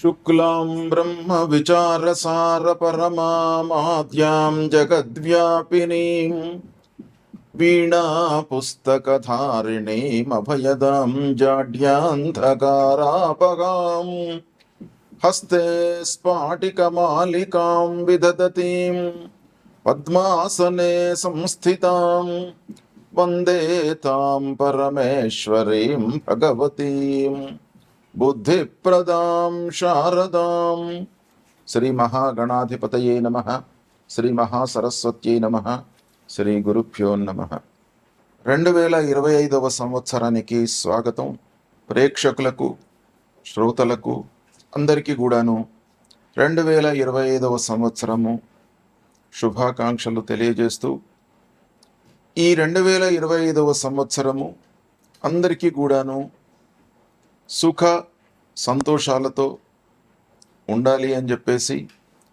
शुक्लां ब्रह्मविचारसारपरमामाद्यां जगद्व्यापिनीं वीणापुस्तकधारिणीमभयदां जाड्यान्धकारापगां हस्ते स्फाटिकमालिकां विदधतीं पद्मासने संस्थितां वन्दे तां परमेश्वरीं भगवतीं बुद्धिप्रदां शारदां శ్రీ మహాగణాధిపతయే నమ, శ్రీ మహాసరస్వత్యై నమ, శ్రీ గురుభ్యో నమ. 2025వ సంవత్సరానికి స్వాగతం. ప్రేక్షకులకు, శ్రోతలకు అందరికీ కూడాను 2025వ సంవత్సరము శుభాకాంక్షలు తెలియజేస్తూ, ఈ 2025వ సంవత్సరము అందరికీ కూడాను సుఖ సంతోషాలతో ఉండాలి అని చెప్పేసి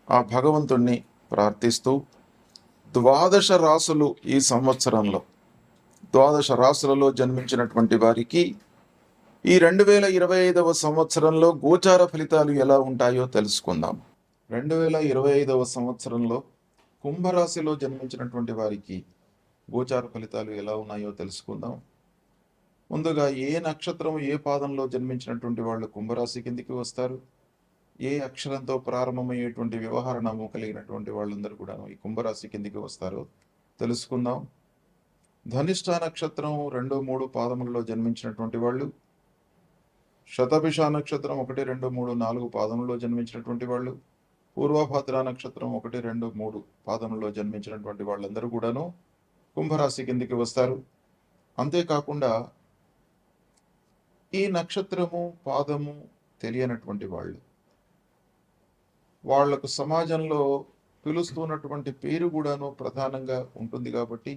ఆ భగవంతుణ్ణి ప్రార్థిస్తూ, 12 రాసులు ఈ సంవత్సరంలో 12 రాసులలో జన్మించినటువంటి వారికి ఈ 2025వ సంవత్సరంలో గోచార ఫలితాలు ఎలా ఉంటాయో తెలుసుకుందాం. 2025వ సంవత్సరంలో కుంభరాశిలో జన్మించినటువంటి వారికి గోచార ఫలితాలు ఎలా ఉన్నాయో తెలుసుకుందాం. ముందుగా ఏ నక్షత్రం ఏ పాదంలో జన్మించినటువంటి వాళ్ళు కుంభరాశి కిందికి వస్తారు, ఏ అక్షరంతో ప్రారంభమయ్యేటువంటి వ్యవహార నామం కలిగినటువంటి వాళ్ళందరూ కూడా ఈ కుంభరాశి కిందికి వస్తారో తెలుసుకుందాం. ధనిష్ఠ నక్షత్రం 2, 3 పాదములలో జన్మించినటువంటి వాళ్ళు, శతభిష నక్షత్రం 1, 2, 3, 4 పాదములలో జన్మించినటువంటి వాళ్ళు, పూర్వభద్ర నక్షత్రం 1, 2, 3 పాదములలో జన్మించినటువంటి వాళ్ళందరూ కూడాను కుంభరాశి కిందికి వస్తారు. అంతేకాకుండా ఈ నక్షత్రము పాదము తెలియనటువంటి వాళ్లకు సమాజంలో పిలుస్తున్నటువంటి పేరు కూడాను ప్రధానంగా ఉంటుంది కాబట్టి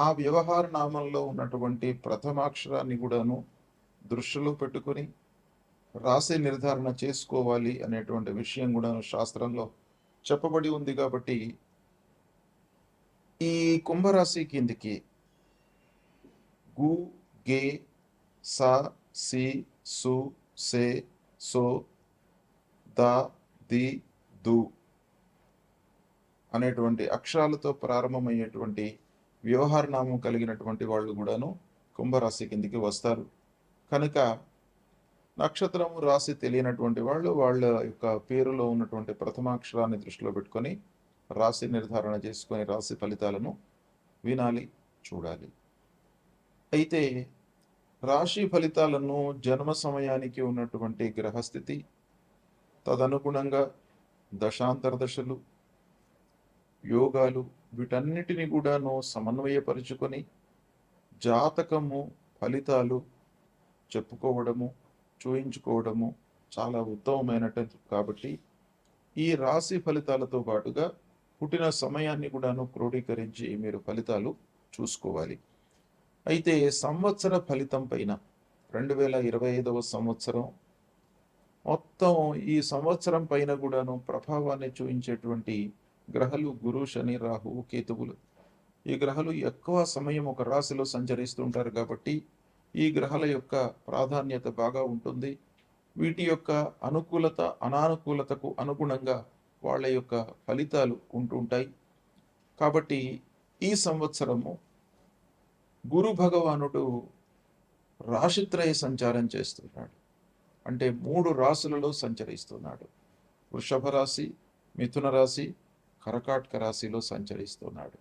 ఆ వ్యవహార నామంలో ఉన్నటువంటి ప్రథమాక్షరాన్ని కూడాను దృష్టిలో పెట్టుకొని రాశి నిర్ధారణ చేసుకోవాలి అనేటువంటి విషయం కూడాను శాస్త్రంలో చెప్పబడి ఉంది. కాబట్టి ఈ కుంభరాశి కిందికి గు, గే, సా, సి, సు, సే, సో, దా, ది, దు అనేటువంటి అక్షరాలతో ప్రారంభమయ్యేటువంటి వ్యవహార నామం కలిగినటువంటి వాళ్ళు కూడాను కుంభరాశి కిందికి వస్తారు. కనుక నక్షత్రము రాశి తెలియనటువంటి వాళ్ళు వాళ్ళ యొక్క పేరులో ఉన్నటువంటి ప్రథమాక్షరాన్ని దృష్టిలో పెట్టుకొని రాశి నిర్ధారణ చేసుకొని రాశి ఫలితాలను వినాలి, చూడాలి. అయితే రాశి ఫలితాలను జన్మ సమయానికి ఉన్నటువంటి గ్రహస్థితి, తదనుగుణంగా దశాంతర దశలు, యోగాలు వీటన్నిటిని కూడాను సమన్వయపరుచుకొని జాతకము ఫలితాలు చెప్పుకోవడము, చూయించుకోవడము చాలా ఉత్తమమైనటువంటి. కాబట్టి ఈ రాశి ఫలితాలతో పాటుగా పుట్టిన సమయాన్ని కూడాను క్రోడీకరించి మీరు ఫలితాలు చూసుకోవాలి. అయితే సంవత్సర ఫలితం పైన 2025వ సంవత్సరం మొత్తం ఈ సంవత్సరం పైన కూడాను ప్రభావాన్ని చూపించేటువంటి గ్రహాలు గురు, శని, రాహువు, కేతువులు. ఈ గ్రహాలు ఎక్కువ సమయం ఒక రాశిలో సంచరిస్తుంటారు కాబట్టి ఈ గ్రహాల యొక్క ప్రాధాన్యత బాగా ఉంటుంది. వీటి యొక్క అనుకూలత అనానుకూలతకు అనుగుణంగా వాళ్ళ యొక్క ఫలితాలు ఉంటుంటాయి. కాబట్టి ఈ సంవత్సరము గురు భగవానుడు రాశిత్రయ సంచారం చేస్తున్నాడు. అంటే 3 రాశులలో సంచరిస్తున్నాడు. వృషభ రాశి, మిథున రాశి, కర్కాటక రాశిలో సంచరిస్తున్నాడు.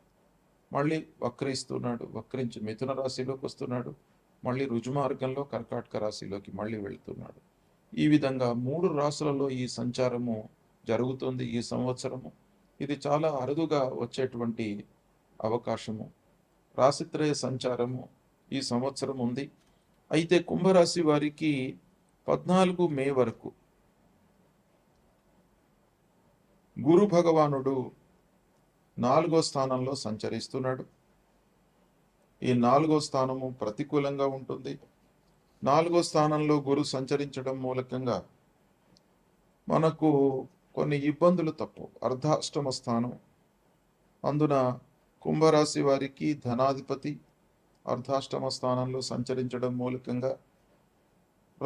మళ్ళీ వక్రిస్తున్నాడు, వక్రించి మిథున రాశిలోకి వస్తున్నాడు, మళ్ళీ రుజుమార్గంలో కర్కాటక రాశిలోకి మళ్ళీ వెళుతున్నాడు. ఈ విధంగా 3 రాశులలో ఈ సంచారము జరుగుతుంది ఈ సంవత్సరము. ఇది చాలా అరుదుగా వచ్చేటువంటి అవకాశము. రాశిత్రయ సంచారము ఈ సంవత్సరం ఉంది. అయితే కుంభరాశి వారికి 14 మే వరకు గురు భగవానుడు 4వ స్థానంలో సంచరిస్తున్నాడు. ఈ 4వ స్థానము ప్రతికూలంగా ఉంటుంది. 4వ స్థానంలో గురు సంచరించడం మూలకంగా మనకు కొన్ని ఇబ్బందులు తప్పు. అర్ధాష్టమ స్థానం, అందున కుంభరాశి వారికి ధనాధిపతి అర్ధాష్టమ స్థానంలో సంచరించడం మూలకంగా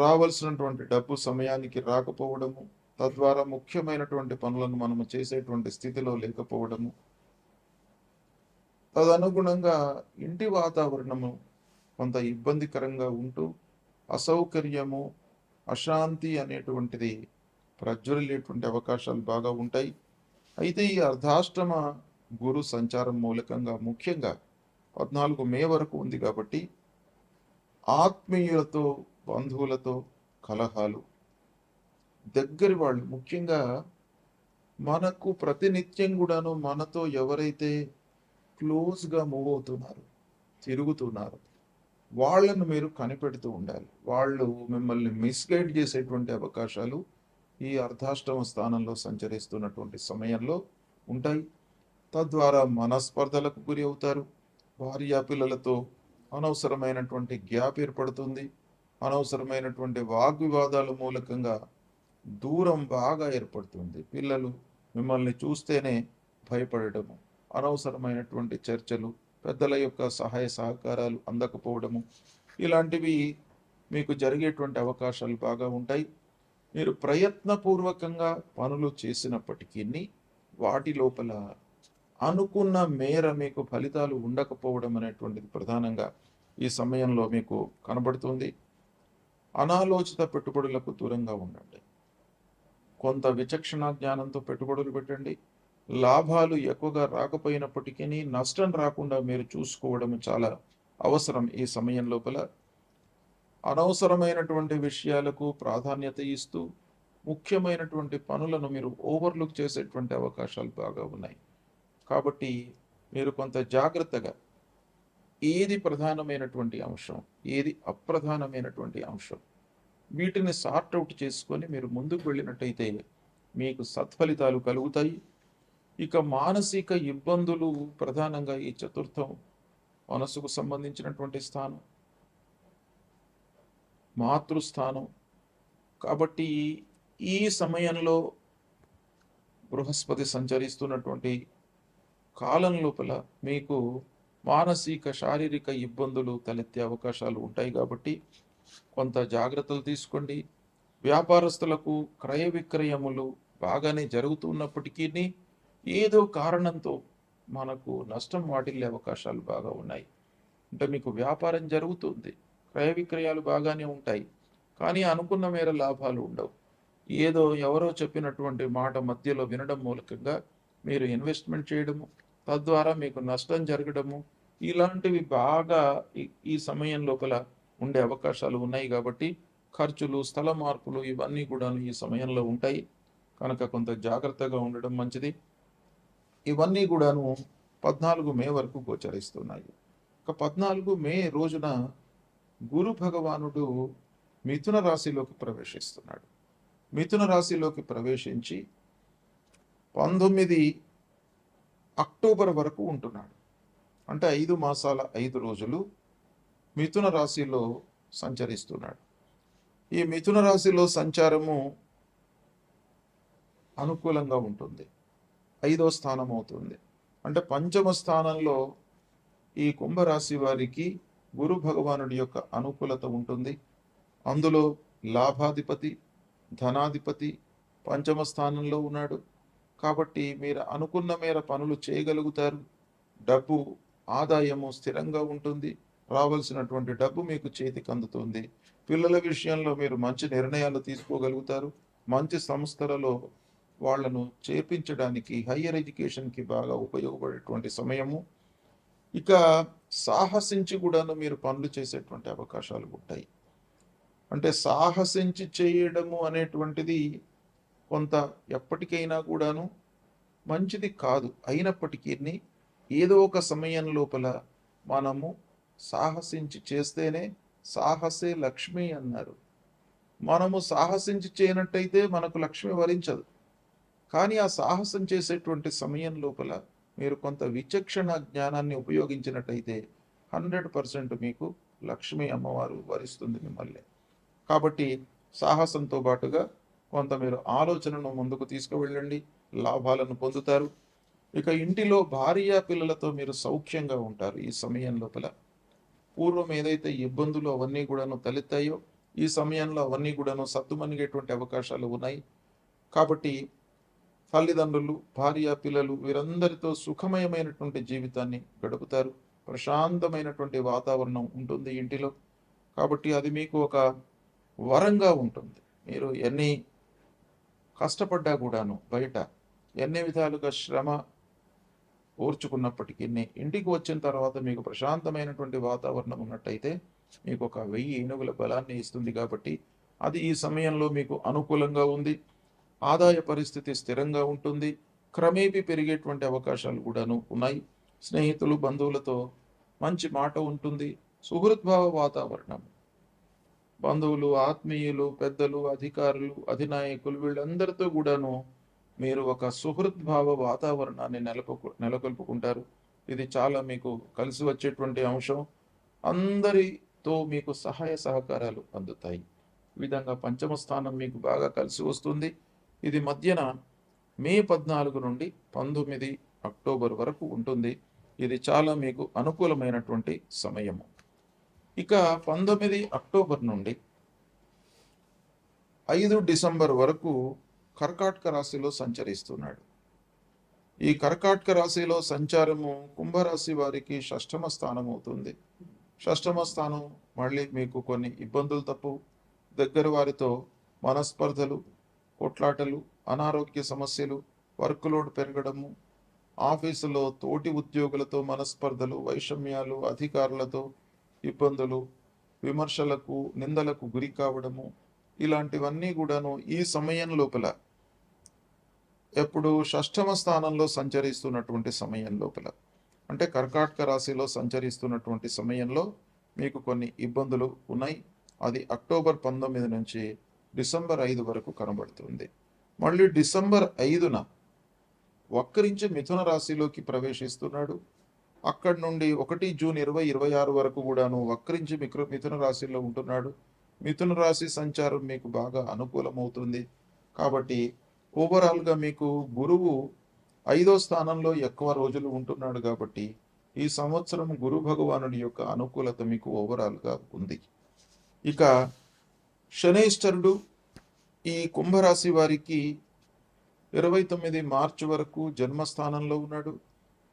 రావాల్సినటువంటి డబ్బు సమయానికి రాకపోవడము, తద్వారా ముఖ్యమైనటువంటి పనులను మనము చేసేటువంటి స్థితిలో లేకపోవడము, తదనుగుణంగా ఇంటి వాతావరణము కొంత ఇబ్బందికరంగా ఉంటూ అసౌకర్యము, అశాంతి అనేటువంటిది ప్రజ్వరిల్లేటువంటి అవకాశాలు బాగా ఉంటాయి. అయితే ఈ అర్ధాష్టమ గురు సంచారం మూలకంగా ముఖ్యంగా 14 మే వరకు ఉంది కాబట్టి ఆత్మీయులతో, బంధువులతో కలహాలు, దగ్గరి వాళ్ళు ముఖ్యంగా మనకు ప్రతినిత్యం కూడాను మనతో ఎవరైతే క్లోజ్గా మూవ్ అవుతున్నారు, తిరుగుతున్నారు, వాళ్ళను మీరు కనిపెడుతూ ఉండాలి. వాళ్ళు మిమ్మల్ని మిస్గైడ్ చేసేటువంటి అవకాశాలు ఈ అర్ధాష్టమ స్థానంలో సంచరిస్తున్నటువంటి సమయంలో ఉంటాయి. తద్వారా మనస్పర్ధలకు గురి అవుతారు. భార్యా పిల్లలతో అనవసరమైనటువంటి గ్యాప్ ఏర్పడుతుంది. అనవసరమైనటువంటి వాగ్వివాదాల మూలకంగా దూరం బాగా ఏర్పడుతుంది. పిల్లలు మిమ్మల్ని చూస్తేనే భయపడటము, అనవసరమైనటువంటి చర్చలు, పెద్దల యొక్క సహాయ సహకారాలు అందకపోవడము, ఇలాంటివి మీకు జరిగేటువంటి అవకాశాలు బాగా ఉంటాయి. మీరు ప్రయత్నపూర్వకంగా పనులు చేసినప్పటికీ వాటి లోపల అనుకున్న మేర మీకు ఫలితాలు ఉండకపోవడం అనేటువంటిది ప్రధానంగా ఈ సమయంలో మీకు కనబడుతుంది. అనాలోచిత పెట్టుబడులకు దూరంగా ఉండండి. కొంత విచక్షణ జ్ఞానంతో పెట్టుబడులు పెట్టండి. లాభాలు ఎక్కువగా రాకపోయినప్పటికీ నష్టం రాకుండా మీరు చూసుకోవడం చాలా అవసరం. ఈ సమయం లోపల అనవసరమైనటువంటి విషయాలకు ప్రాధాన్యత ఇస్తూ ముఖ్యమైనటువంటి పనులను మీరు ఓవర్లుక్ చేసేటువంటి అవకాశాలు బాగా ఉన్నాయి. కాబట్టి మీరు కొంత జాగ్రత్తగా ఏది ప్రధానమైనటువంటి అంశం, ఏది అప్రధానమైనటువంటి అంశం, వీటిని సార్ట్అవుట్ చేసుకొని మీరు ముందుకు వెళ్ళినట్టయితే మీకు సత్ఫలితాలు కలుగుతాయి. ఇక మానసిక ఇబ్బందులు ప్రధానంగా ఈ చతుర్థం మనసుకు సంబంధించినటువంటి స్థానం, మాతృస్థానం. కాబట్టి ఈ సమయంలో బృహస్పతి సంచరిస్తున్నటువంటి కాలం లోపల మీకు మానసిక శారీరక ఇబ్బందులు తలెత్తే అవకాశాలు ఉంటాయి. కాబట్టి కొంత జాగ్రత్తలు తీసుకోండి. వ్యాపారస్తులకు క్రయ విక్రయములు బాగానే జరుగుతున్నప్పటికీ ఏదో కారణంతో మనకు నష్టం వాటిల్లే అవకాశాలు బాగా ఉన్నాయి. అంటే మీకు వ్యాపారం జరుగుతుంది, క్రయ విక్రయాలు బాగానే ఉంటాయి, కానీ అనుకున్న మేర లాభాలు ఉండవు. ఏదో ఎవరో చెప్పినటువంటి మాట మధ్యలో వినడం మూలకంగా మీరు ఇన్వెస్ట్మెంట్ చేయడము, తద్వారా మీకు నష్టం జరగడము, ఇలాంటివి బాగా ఈ సమయం లోపల ఉండే అవకాశాలు ఉన్నాయి. కాబట్టి ఖర్చులు, స్థల మార్పులు ఇవన్నీ కూడా ఈ సమయంలో ఉంటాయి. కనుక కొంత జాగ్రత్తగా ఉండడం మంచిది. ఇవన్నీ కూడాను 14 మే వరకు గోచరిస్తున్నాయి. ఇక 14 మే రోజున గురు భగవానుడు మిథున రాశిలోకి ప్రవేశిస్తున్నాడు. మిథున రాశిలోకి ప్రవేశించి 19 అక్టోబర్ వరకు ఉంటున్నాడు. అంటే 5 మాసాల 5 రోజులు మిథున రాశిలో సంచరిస్తున్నాడు. ఈ మిథున రాశిలో సంచారము అనుకూలంగా ఉంటుంది. 5వ స్థానం అవుతుంది. అంటే పంచమ స్థానంలో ఈ కుంభరాశి వారికి గురు భగవానుడి యొక్క అనుకూలత ఉంటుంది. అందులో లాభాధిపతి, ధనాధిపతి పంచమ స్థానంలో ఉన్నాడు. కాబట్టి మీరు అనుకున్న మేర పనులు చేయగలుగుతారు. డబ్బు ఆదాయము స్థిరంగా ఉంటుంది. రావాల్సినటువంటి డబ్బు మీకు చేతికి అందుతుంది. పిల్లల విషయంలో మీరు మంచి నిర్ణయాలు తీసుకోగలుగుతారు. మంచి సంస్థలలో వాళ్లను చేర్పించడానికి, హయ్యర్ ఎడ్యుకేషన్కి బాగా ఉపయోగపడేటువంటి సమయము. ఇక సాహసించి కూడాను మీరు పనులు చేసేటువంటి అవకాశాలు ఉంటాయి. అంటే సాహసించి చేయడము అనేటువంటిది కొంత ఎప్పటికైనా కూడాను మంచిది కాదు. అయినప్పటికీ ఏదో ఒక సమయం లోపల మనము సాహసించి చేస్తేనే, సాహసే లక్ష్మి అన్నారు. మనము సాహసించి చేయనట్టయితే మనకు లక్ష్మి వరించదు. కానీ ఆ సాహసం చేసేటువంటి సమయం లోపల మీరు కొంత విచక్షణ జ్ఞానాన్ని ఉపయోగించినట్టయితే 100% మీకు లక్ష్మీ అమ్మవారు వరిస్తుంది మిమ్మల్ని. కాబట్టి సాహసంతో పాటుగా కొంత మీరు ఆలోచనను ముందుకు తీసుకువెళ్ళండి, లాభాలను పొందుతారు. ఇక ఇంటిలో భార్య పిల్లలతో మీరు సౌఖ్యంగా ఉంటారు. ఈ సమయం లోపల పూర్వం ఏదైతే ఇబ్బందులు అవన్నీ కూడాను తలెత్తాయో ఈ సమయంలో అవన్నీ కూడాను సద్దుమణిగేటువంటి అవకాశాలు ఉన్నాయి. కాబట్టి తల్లిదండ్రులు, భార్య, పిల్లలు వీరందరితో సుఖమయమైనటువంటి జీవితాన్ని గడుపుతారు. ప్రశాంతమైనటువంటి వాతావరణం ఉంటుంది ఇంటిలో. కాబట్టి అది మీకు ఒక వరంగా ఉంటుంది. మీరు ఎన్ని కష్టపడ్డా కూడాను బయట ఎన్ని విధాలుగా శ్రమ ఓర్చుకున్నప్పటికీ ఇంటికి వచ్చిన తర్వాత మీకు ప్రశాంతమైనటువంటి వాతావరణం ఉన్నట్టయితే మీకు ఒక 1000 ఏనుగుల బలాన్ని ఇస్తుంది. కాబట్టి అది ఈ సమయంలో మీకు అనుకూలంగా ఉంది. ఆదాయ పరిస్థితి స్థిరంగా ఉంటుంది. క్రమేపీ పెరిగేటువంటి అవకాశాలు కూడాను ఉన్నాయి. స్నేహితులు, బంధువులతో మంచి మాట ఉంటుంది. సుహృద్భావ వాతావరణం, బంధువులు, ఆత్మీయులు, పెద్దలు, అధికారులు, అధినాయకులు వీళ్ళందరితో కూడాను మీరు ఒక సుహృద్భావ వాతావరణాన్ని నెలకొల్పుకుంటారు. ఇది చాలా మీకు కలిసి వచ్చేటువంటి అంశం. అందరితో మీకు సహాయ సహకారాలు అందుతాయి. ఈ విధంగా పంచమ స్థానం మీకు బాగా కలిసి వస్తుంది. ఇది మధ్యన మే 14 నుండి 19 అక్టోబర్ వరకు ఉంటుంది. ఇది చాలా మీకు అనుకూలమైనటువంటి సమయము. ఇక 19 అక్టోబర్ నుండి 5 డిసెంబర్ వరకు కర్కాటక రాశిలో సంచరిస్తున్నాడు. ఈ కర్కాటక రాశిలో సంచారము కుంభరాశి వారికి షష్టమ స్థానం అవుతుంది. షష్టమ స్థానం మళ్ళీ మీకు కొన్ని ఇబ్బందులు తప్పు, దగ్గర వారితో మనస్పర్ధలు, కొట్లాటలు, అనారోగ్య సమస్యలు, వర్క్ లోడ్ పెరగడము, ఆఫీసులో తోటి ఉద్యోగులతో మనస్పర్ధలు, వైషమ్యాలు, అధికారులతో ఇబ్బందులు, విమర్శలకు, నిందలకు గురి కావడము, ఇలాంటివన్నీ కూడాను ఈ సమయం లోపల, ఎప్పుడు షష్టమ స్థానంలో సంచరిస్తున్నటువంటి సమయం లోపల, అంటే కర్కాటక రాశిలో సంచరిస్తున్నటువంటి సమయంలో మీకు కొన్ని ఇబ్బందులు ఉన్నాయి. అది అక్టోబర్ 19 నుంచి డిసెంబర్ 5 వరకు కనబడుతుంది. మళ్ళీ డిసెంబర్ 5న వక్రించి మిథున రాశిలోకి ప్రవేశిస్తున్నాడు. అక్కడి నుండి 1 జూన్ 2026 వరకు కూడాను వక్రించి మిథున రాశిలో ఉంటున్నాడు. మిథున రాశి సంచారం మీకు బాగా అనుకూలమవుతుంది. కాబట్టి ఓవరాల్గా మీకు గురువు 5వ స్థానంలో ఎక్కువ రోజులు ఉంటున్నాడు. కాబట్టి ఈ సంవత్సరం గురు భగవానుడి యొక్క అనుకూలత మీకు ఓవరాల్గా ఉంది. ఇక శనైశ్వరుడు ఈ కుంభరాశి వారికి 29 మార్చి వరకు జన్మస్థానంలో ఉన్నాడు.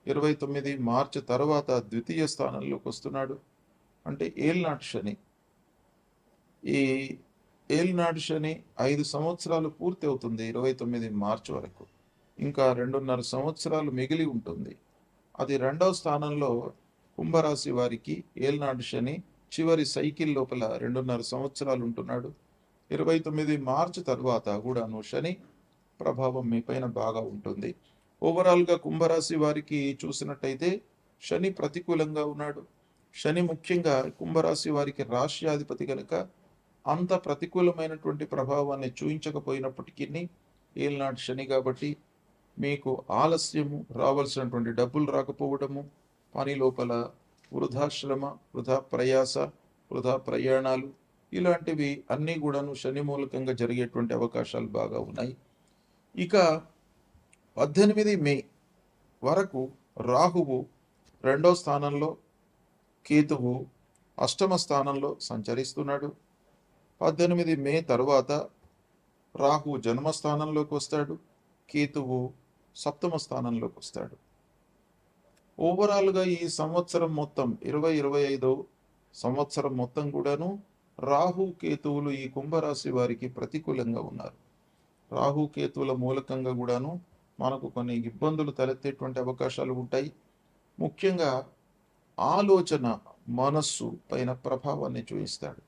29 మార్చి తర్వాత ద్వితీయ స్థానంలోకి వస్తున్నాడు. అంటే ఏల్నాటి శని. ఈ ఏల్నాటి శని 5 సంవత్సరాలు పూర్తి అవుతుంది 29 మార్చి వరకు. ఇంకా 2.5 సంవత్సరాలు మిగిలి ఉంటుంది. అది 2వ స్థానంలో కుంభరాశి వారికి ఏల్నాటి శని చివరి సైకిల్ లోపల 2.5 సంవత్సరాలు ఉంటున్నాడు. 29 మార్చి తర్వాత కూడాను శని ప్రభావం మీ పైన బాగా ఉంటుంది. ఓవరాల్గా కుంభరాశి వారికి చూసినట్టయితే శని ప్రతికూలంగా ఉన్నాడు. శని ముఖ్యంగా కుంభరాశి వారికి రాశ్యాధిపతి కనుక అంత ప్రతికూలమైనటువంటి ప్రభావాన్ని చూయించకపోయినప్పటికీ ఏల్నాటి శని కాబట్టి మీకు ఆలస్యము, రావాల్సినటువంటి డబ్బులు రాకపోవడము, పని లోపల వృధా శ్రమ, వృధా ప్రయాస, వృధా ప్రయాణాలు, ఇలాంటివి అన్నీ కూడాను శని మూలకంగా జరిగేటువంటి అవకాశాలు బాగా ఉన్నాయి. ఇక 18 మే వరకు రాహువు 2వ స్థానంలో, కేతువు 8వ స్థానంలో సంచరిస్తున్నాడు. 18 మే తర్వాత రాహువు జన్మస్థానంలోకి వస్తాడు, కేతువు 7వ స్థానంలోకి వస్తాడు. ఓవరాల్గా ఈ సంవత్సరం మొత్తం 2025 సంవత్సరం మొత్తం కూడాను రాహు కేతువులు ఈ కుంభరాశి వారికి ప్రతికూలంగా ఉన్నారు. రాహు కేతువుల మూలకంగా కూడాను మనకు కొన్ని ఇబ్బందులు తలెత్తేటువంటి అవకాశాలు ఉంటాయి. ముఖ్యంగా ఆలోచన, మనస్సు పైన ప్రభావాన్ని చూపిస్తాడు.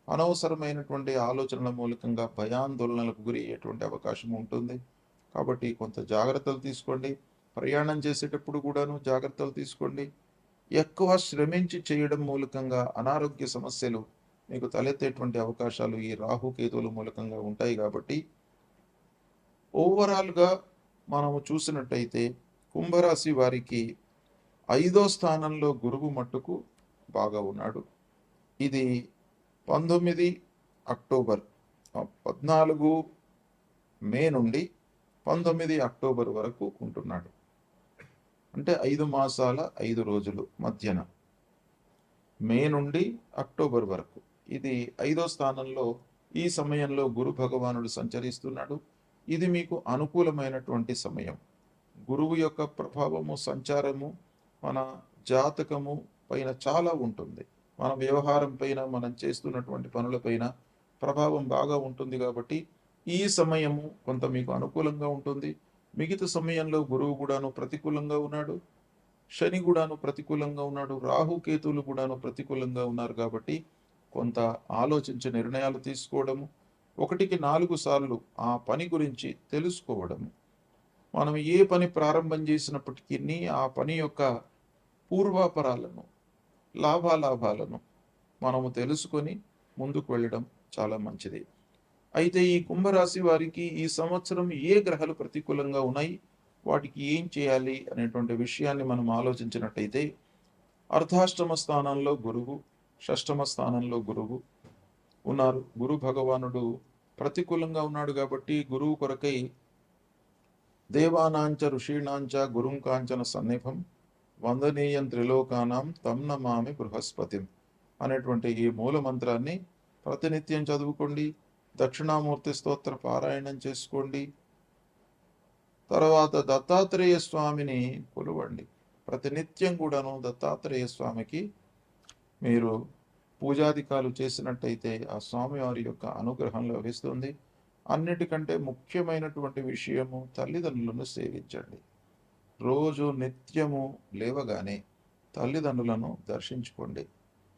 అనవసరమైనటువంటి ఆలోచనల మూలకంగా భయాందోళనలకు గురి అయ్యేటువంటి అవకాశం ఉంటుంది. కాబట్టి కొంత జాగ్రత్తలు తీసుకోండి. ప్రయాణం చేసేటప్పుడు కూడాను జాగ్రత్తలు తీసుకోండి. ఎక్కువ శ్రమించి చేయడం మూలకంగా అనారోగ్య సమస్యలు మీకు తలెత్తేటువంటి అవకాశాలు ఈ రాహుకేతువుల మూలకంగా ఉంటాయి. కాబట్టి ఓవరాల్గా మనము చూసినట్టయితే కుంభరాశి వారికి 5వ స్థానంలో గురువు మట్టుకు బాగా ఉన్నాడు. ఇది 19 అక్టోబర్ 14 మే నుండి 19 అక్టోబర్ వరకు ఉంటున్నాడు. అంటే 5 మాసాల 5 రోజులు మధ్యన, మే నుండి అక్టోబర్ వరకు. ఇది 5వ స్థానంలో ఈ సమయంలో గురు భగవానుడు సంచరిస్తున్నాడు. ఇది మీకు అనుకూలమైనటువంటి సమయం. గురువు యొక్క ప్రభావము, సంచారము మన జాతకము పైన చాలా ఉంటుంది. మన వ్యవహారం పైన, మనం చేస్తున్నటువంటి పనులపైన ప్రభావం బాగా ఉంటుంది కాబట్టి ఈ సమయము కొంత మీకు అనుకూలంగా ఉంటుంది. మిగతా సమయంలో గురువు కూడాను ప్రతికూలంగా ఉన్నాడు, శని కూడాను ప్రతికూలంగా ఉన్నాడు, రాహు కేతువులు కూడాను ప్రతికూలంగా ఉన్నారు కాబట్టి కొంత ఆలోచించి నిర్ణయాలు తీసుకోవడము, 1కి 4 సార్లు ఆ పని గురించి తెలుసుకోవడము. మనం ఏ పని ప్రారంభం చేసినప్పటికీ ఆ పని యొక్క పూర్వాపరాలను, లాభాలాభాలను మనము తెలుసుకొని ముందుకు వెళ్ళడం చాలా మంచిది. అయితే ఈ కుంభరాశి వారికి ఈ సంవత్సరం ఏ గ్రహాలు ప్రతికూలంగా ఉన్నాయి, వాటికి ఏం చేయాలి అనేటువంటి విషయాన్ని మనం ఆలోచించినట్టయితే, అర్ధాష్టమ స్థానంలో గురువు, షష్టమ స్థానంలో గురువు ఉన్నారు. గురు భగవానుడు ప్రతికూలంగా ఉన్నాడు కాబట్టి గురువు కొరకై దేవానాంచ ఋషీణాంచ గురుం కాంచన సన్నిభం వందనీయం త్రిలోకానాం తం నమామి బృహస్పతిం అనేటువంటి ఈ మూల మంత్రాన్ని ప్రతినిత్యం చదువుకోండి. దక్షిణామూర్తి స్తోత్ర పారాయణం చేసుకోండి. తర్వాత దత్తాత్రేయ స్వామిని కొలువండి. ప్రతినిత్యం కూడాను దత్తాత్రేయ స్వామికి మీరు పూజాధికాలు చేసినట్టయితే ఆ స్వామివారి యొక్క అనుగ్రహం లభిస్తుంది. అన్నిటికంటే ముఖ్యమైనటువంటి విషయము, తల్లిదండ్రులను సేవించండి. రోజు నిత్యము లేవగానే తల్లిదండ్రులను దర్శించుకోండి.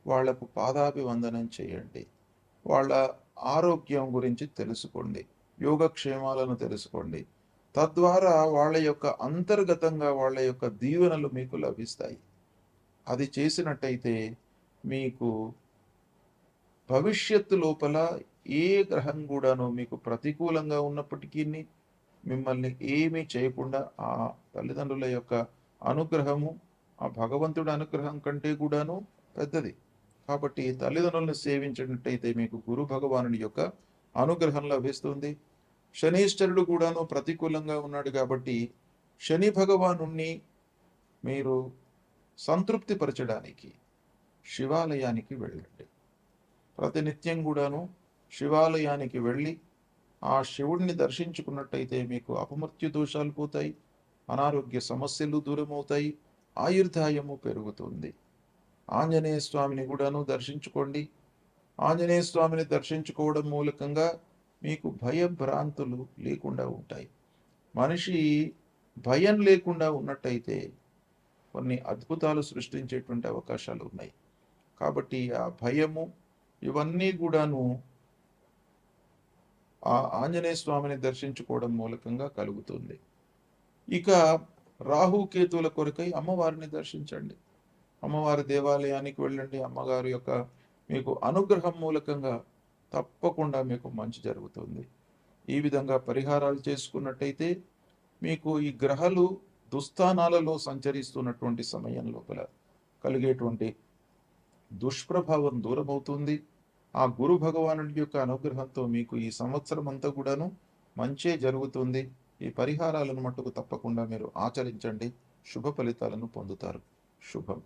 వాళ్లకు పాదాభివందనం చేయండి. వాళ్ళ ఆరోగ్యం గురించి తెలుసుకోండి. యోగక్షేమాలను తెలుసుకోండి. తద్వారా వాళ్ళ యొక్క అంతర్గతంగా వాళ్ళ యొక్క దీవెనలు మీకు లభిస్తాయి. అది చేసినట్టయితే మీకు భవిష్యత్తు లోపల ఏ గ్రహం కూడాను మీకు ప్రతికూలంగా ఉన్నప్పటికీ మిమ్మల్ని ఏమీ చేయకుండా ఆ తల్లిదండ్రుల యొక్క అనుగ్రహము, ఆ భగవంతుడి అనుగ్రహం కంటే కూడాను పెద్దది. కాబట్టి తల్లిదండ్రులను సేవించినట్టయితే మీకు గురు భగవానుడి యొక్క అనుగ్రహం లభిస్తుంది. శనీశ్వరుడు కూడాను ప్రతికూలంగా ఉన్నాడు కాబట్టి శని భగవానుణ్ణి మీరు సంతృప్తిపరచడానికి శివాలయానికి వెళ్ళండి. ప్రతినిత్యం కూడాను శివాలయానికి వెళ్ళి ఆ శివుడిని దర్శించుకున్నట్టయితే మీకు అపమృత్యు దోషాలు పోతాయి, అనారోగ్య సమస్యలు దూరమవుతాయి, ఆయుర్దాయము పెరుగుతుంది. ఆంజనేయ స్వామిని కూడాను దర్శించుకోండి. ఆంజనేయ స్వామిని దర్శించుకోవడం మూలకంగా మీకు భయభ్రాంతులు లేకుండా ఉంటాయి. మనిషి భయం లేకుండా ఉన్నట్టయితే కొన్ని అద్భుతాలు సృష్టించేటువంటి అవకాశాలు ఉన్నాయి. కాబట్టి ఆ భయము ఇవన్నీ కూడాను ఆ ఆంజనేయ స్వామిని దర్శించుకోవడం మూలకంగా కలుగుతుంది. ఇక రాహుకేతువుల కొరకై అమ్మవారిని దర్శించండి. అమ్మవారి దేవాలయానికి వెళ్ళండి. అమ్మగారి యొక్క మీకు అనుగ్రహం మూలకంగా తప్పకుండా మీకు మంచి జరుగుతుంది. ఈ విధంగా పరిహారాలు చేసుకున్నట్టయితే మీకు ఈ గ్రహాలు దుస్థానాలలో సంచరిస్తున్నటువంటి సమయం లోపల కలిగేటువంటి దుష్ప్రభావం దూరమవుతుంది. ఆ గురు భగవానుడి యొక్క అనుగ్రహంతో మీకు ఈ సంవత్సరం అంతా కూడాను మంచే జరుగుతుంది. ఈ పరిహారాలను మట్టుకు తప్పకుండా మీరు ఆచరించండి. శుభ ఫలితాలను పొందుతారు. శుభం.